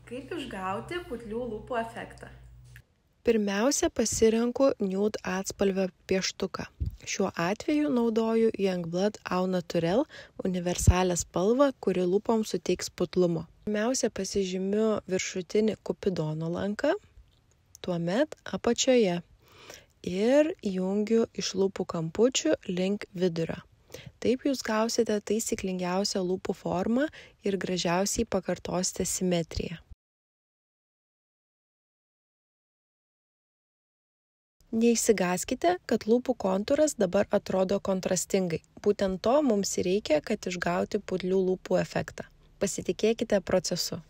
Kaip išgauti putlių lūpų efektą? Pirmiausia, pasirenku nude atspalvio pieštuką. Šiuo atveju naudoju Youngblood Au Naturel universalią spalvą, kuri lūpoms suteiks putlumo. Pirmiausia, pasižymiu viršutinį kupidono lanką, tuomet apačioje ir jungiu iš lūpų kampučių link vidurio. Taip jūs gausite taisyklingiausią lūpų formą ir gražiausiai pakartosite simetriją. Neįsigaskite, kad lūpų kontūras dabar atrodo kontrastingai. Būtent to mums reikia, kad išgauti putlių lūpų efektą. Pasitikėkite procesu.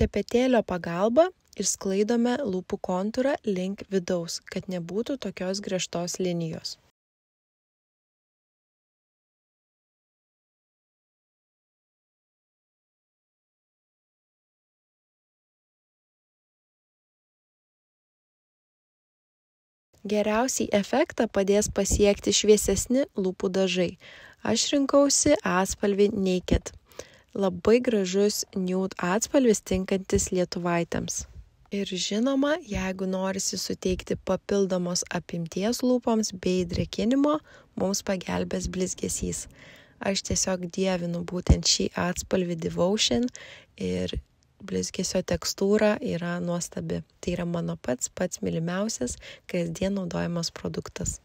Šepetėlio pagalba išsklaidome lūpų kontūrą link vidaus, kad nebūtų tokios griežtos linijos. Geriausiai efektą padės pasiekti šviesesni lūpų dažai. Aš rinkausi atspalvį Naked. Labai gražus nude atspalvis tinkantis lietuvaitėms. Ir žinoma, jeigu norisi suteikti papildomos apimties lūpoms bei drėkinimo, mums pagelbės blizgesys. Aš tiesiog dievinu būtent šį atspalvį Devotion ir blizgesio tekstūra yra nuostabi. Tai yra mano pats mylimiausias kasdien naudojamas produktas.